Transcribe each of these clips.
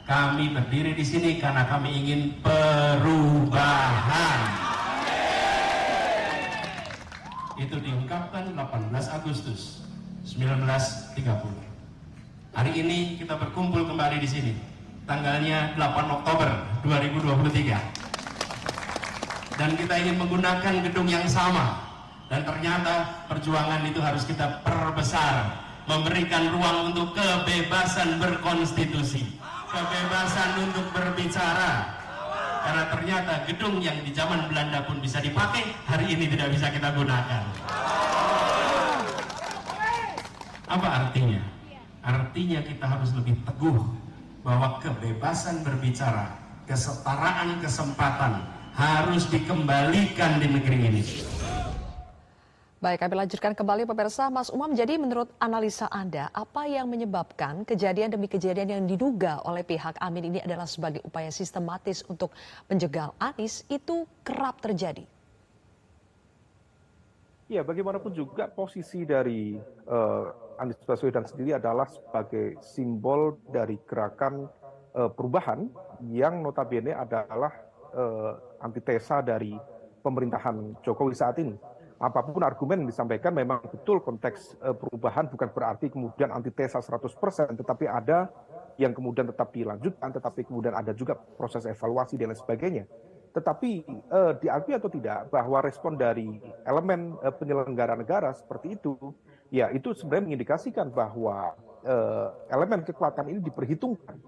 Kami berdiri di sini karena kami ingin perubahan. Itu diungkapkan 18 Agustus 1930. Hari ini kita berkumpul kembali di sini. Tanggalnya 8 Oktober 2023. Dan kita ingin menggunakan gedung yang sama. Dan ternyata perjuangan itu harus kita perbesar, memberikan ruang untuk kebebasan berkonstitusi, kebebasan untuk berbicara. Karena ternyata gedung yang di zaman Belanda pun bisa dipakai, hari ini tidak bisa kita gunakan. Apa artinya? Artinya kita harus lebih teguh bahwa kebebasan berbicara, kesetaraan kesempatan harus dikembalikan di negeri ini. Baik, kami lanjutkan kembali pemirsa. Mas Umam, jadi menurut analisa Anda, apa yang menyebabkan kejadian demi kejadian yang diduga oleh pihak Amin ini adalah sebagai upaya sistematis untuk menjegal Anies itu kerap terjadi? Ya, bagaimanapun juga posisi dari Anies Baswedan sendiri adalah sebagai simbol dari gerakan perubahan yang notabene adalah antitesa dari pemerintahan Jokowi saat ini. Apapun argumen yang disampaikan, memang betul konteks perubahan bukan berarti kemudian antitesa 100%, tetapi ada yang kemudian tetap dilanjutkan, tetapi kemudian ada juga proses evaluasi dan lain sebagainya. Tetapi diakui atau tidak bahwa respon dari elemen penyelenggara negara seperti itu, ya itu sebenarnya mengindikasikan bahwa elemen kekuatan ini diperhitungkan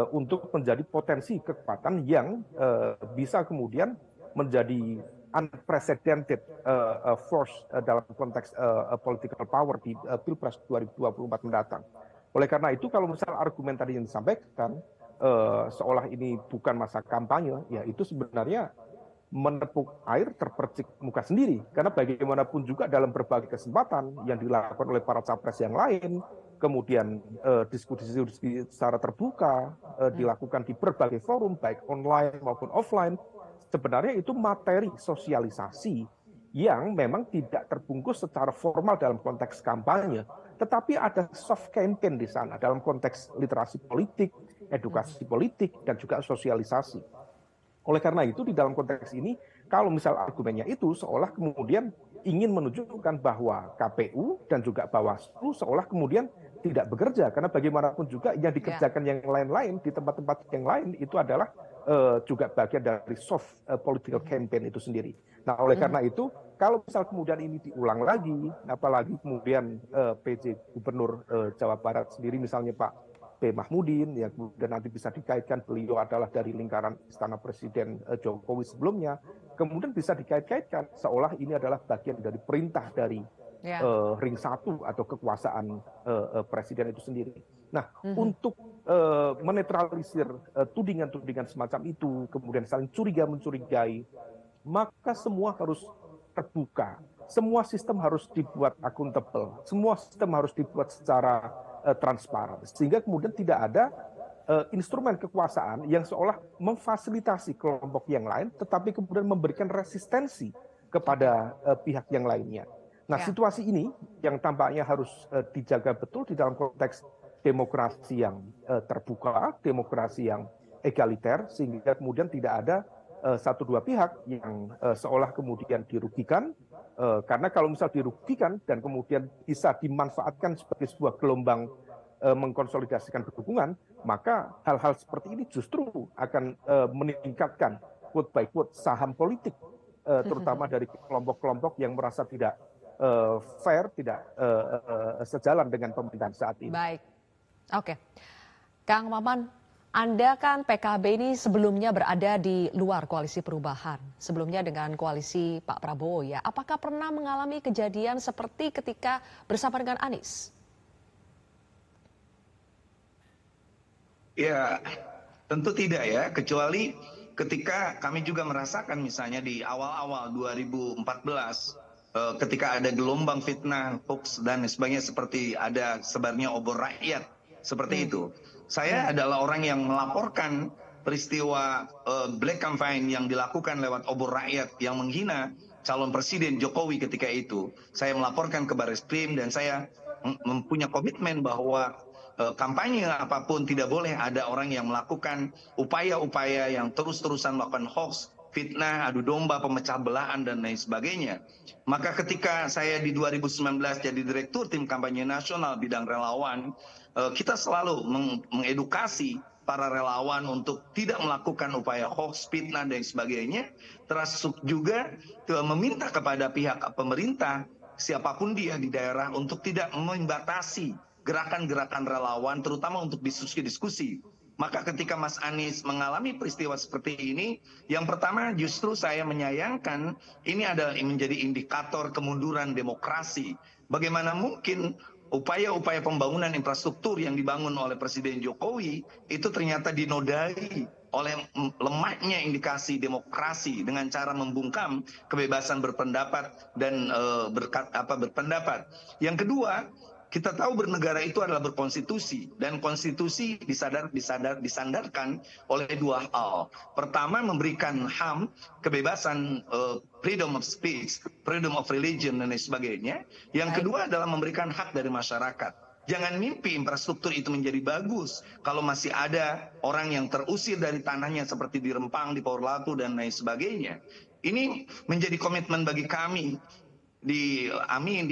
untuk menjadi potensi kekuatan yang bisa kemudian menjadi unprecedented force dalam konteks political power di Pilpres 2024 mendatang. Oleh karena itu, kalau misal argumen tadi yang disampaikan seolah ini bukan masa kampanye, ya itu sebenarnya menepuk air terpercik muka sendiri. Karena bagaimanapun juga dalam berbagai kesempatan yang dilakukan oleh para capres yang lain, kemudian diskusi secara terbuka dilakukan di berbagai forum, baik online maupun offline, sebenarnya itu materi sosialisasi yang memang tidak terbungkus secara formal dalam konteks kampanye, tetapi ada soft campaign di sana dalam konteks literasi politik, edukasi politik, dan juga sosialisasi. Oleh karena itu, di dalam konteks ini, kalau misal argumennya itu seolah kemudian ingin menunjukkan bahwa KPU dan juga Bawaslu seolah kemudian tidak bekerja, karena bagaimanapun juga yang dikerjakan yang lain-lain di tempat-tempat yang lain itu adalah juga bagian dari soft political campaign itu sendiri. Nah, oleh karena itu, kalau misal kemudian ini diulang lagi, apalagi kemudian PJ Gubernur Jawa Barat sendiri misalnya Pak B. Mahmudin, yang kemudian nanti bisa dikaitkan beliau adalah dari lingkaran Istana Presiden Jokowi sebelumnya, kemudian bisa dikait-kaitkan seolah ini adalah bagian dari perintah dari ring satu atau kekuasaan presiden itu sendiri. Nah, untuk menetralisir tudingan-tudingan semacam itu, kemudian saling curiga-mencurigai, maka semua harus terbuka. Semua sistem harus dibuat akuntabel. Semua sistem harus dibuat secara transparan. Sehingga kemudian tidak ada instrumen kekuasaan yang seolah memfasilitasi kelompok yang lain, tetapi kemudian memberikan resistensi kepada pihak yang lainnya. Nah, situasi ini yang tampaknya harus dijaga betul di dalam konteks demokrasi yang terbuka, demokrasi yang egaliter, sehingga kemudian tidak ada satu dua pihak yang seolah kemudian dirugikan, karena kalau misal dirugikan dan kemudian bisa dimanfaatkan sebagai sebuah gelombang mengkonsolidasikan dukungan, maka hal-hal seperti ini justru akan meningkatkan quote by quote saham politik, terutama dari kelompok-kelompok yang merasa tidak fair, tidak sejalan dengan pemerintahan saat ini. Baik, oke. Kang Maman, Anda kan PKB ini sebelumnya berada di luar koalisi perubahan, sebelumnya dengan koalisi Pak Prabowo ya. Apakah pernah mengalami kejadian seperti ketika bersama dengan Anies? Ya, tentu tidak ya, kecuali ketika kami juga merasakan misalnya di awal-awal 2014, ketika ada gelombang fitnah, hoax dan sebagainya seperti ada sebarnya obor rakyat seperti itu. Saya adalah orang yang melaporkan peristiwa black campaign yang dilakukan lewat obor rakyat yang menghina calon presiden Jokowi ketika itu. Saya melaporkan ke Barreskrim dan saya mempunyai komitmen bahwa kampanye apapun tidak boleh ada orang yang melakukan upaya-upaya yang terus-terusan melakukan hoax, fitnah, adu domba, pemecah belahan dan lain sebagainya. Maka ketika saya di 2019 jadi direktur tim kampanye nasional bidang relawan, kita selalu mengedukasi para relawan untuk tidak melakukan upaya hoax, fitnah dan sebagainya, termasuk juga meminta kepada pihak pemerintah siapapun dia di daerah untuk tidak membatasi gerakan-gerakan relawan, terutama untuk diskusi-diskusi. Maka ketika Mas Anies mengalami peristiwa seperti ini, yang pertama justru saya menyayangkan ini adalah menjadi indikator kemunduran demokrasi. Bagaimana mungkin upaya-upaya pembangunan infrastruktur yang dibangun oleh Presiden Jokowi itu ternyata dinodai oleh lemahnya indikasi demokrasi dengan cara membungkam kebebasan berpendapat dan berpendapat. Yang kedua, kita tahu bernegara itu adalah berkonstitusi dan konstitusi disandarkan oleh dua hal. Pertama, memberikan HAM, kebebasan freedom of speech, freedom of religion dan lain sebagainya. Yang kedua adalah memberikan hak dari masyarakat. Jangan mimpi infrastruktur itu menjadi bagus kalau masih ada orang yang terusir dari tanahnya seperti di Rempang, di Pourlatu dan lain sebagainya. Ini menjadi komitmen bagi kami di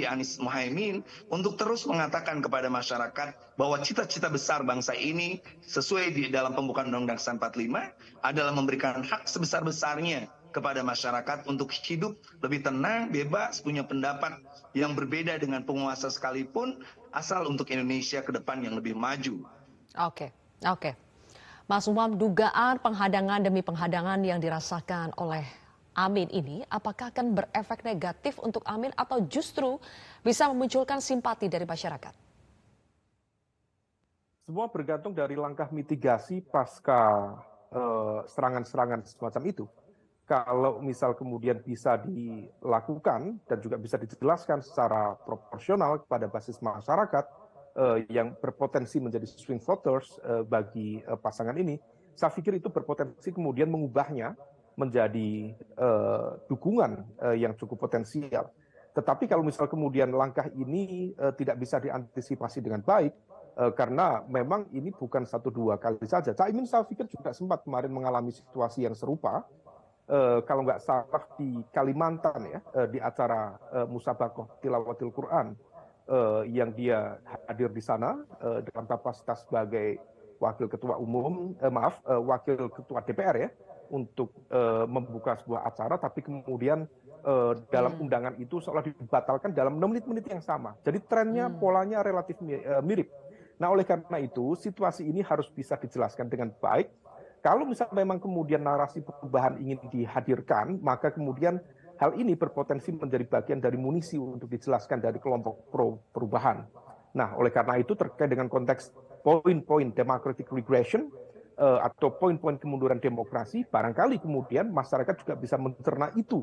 Anies Mohaimin untuk terus mengatakan kepada masyarakat bahwa cita-cita besar bangsa ini sesuai di dalam pembukaan Undang-Undang 45 adalah memberikan hak sebesar-besarnya kepada masyarakat untuk hidup lebih tenang, bebas, punya pendapat yang berbeda dengan penguasa sekalipun, asal untuk Indonesia ke depan yang lebih maju. Oke. Mas Umam, dugaan penghadangan demi penghadangan yang dirasakan oleh Amin ini apakah akan berefek negatif untuk Amin atau justru bisa memunculkan simpati dari masyarakat? Semua bergantung dari langkah mitigasi pasca serangan-serangan semacam itu. Kalau misal kemudian bisa dilakukan dan juga bisa dijelaskan secara proporsional kepada basis masyarakat yang berpotensi menjadi swing voters bagi pasangan ini, saya pikir itu berpotensi kemudian mengubahnya menjadi dukungan yang cukup potensial. Tetapi kalau misal kemudian langkah ini tidak bisa diantisipasi dengan baik, karena memang ini bukan 1-2 kali saja. Caimin saya pikir juga sempat kemarin mengalami situasi yang serupa, kalau nggak salah di Kalimantan ya, di acara Musabakoh Tilawatil Quran, yang dia hadir di sana dalam kapasitas sebagai wakil ketua wakil ketua DPR ya, untuk membuka sebuah acara, tapi kemudian dalam undangan itu seolah dibatalkan dalam 6 menit yang sama. Jadi trennya, polanya relatif mirip. Nah, oleh karena itu, situasi ini harus bisa dijelaskan dengan baik. Kalau misalnya memang kemudian narasi perubahan ingin dihadirkan, maka kemudian hal ini berpotensi menjadi bagian dari munisi untuk dijelaskan dari kelompok pro perubahan. Nah, oleh karena itu terkait dengan konteks poin-poin democratic regression, atau poin-poin kemunduran demokrasi, barangkali kemudian masyarakat juga bisa mencerna itu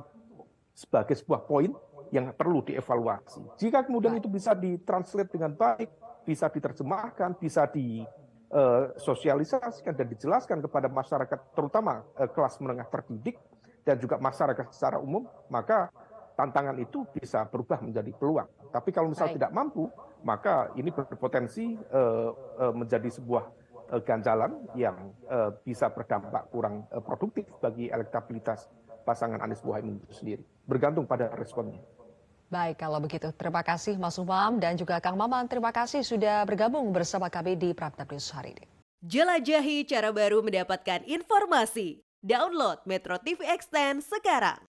sebagai sebuah poin yang perlu dievaluasi. Jika kemudian itu bisa ditranslate dengan baik, bisa diterjemahkan, bisa disosialisasikan dan dijelaskan kepada masyarakat, terutama kelas menengah terdidik dan juga masyarakat secara umum, maka tantangan itu bisa berubah menjadi peluang. Tapi kalau misalnya tidak mampu, maka ini berpotensi menjadi sebuah ganjalan yang bisa berdampak kurang produktif bagi elektabilitas pasangan Anies Mohaimin itu sendiri. Bergantung pada responnya. Baik, kalau begitu. Terima kasih Mas Umam dan juga Kang Maman. Terima kasih sudah bergabung bersama kami di Prime News hari ini. Jelajahi cara baru mendapatkan informasi. Download Metro TV Extend sekarang.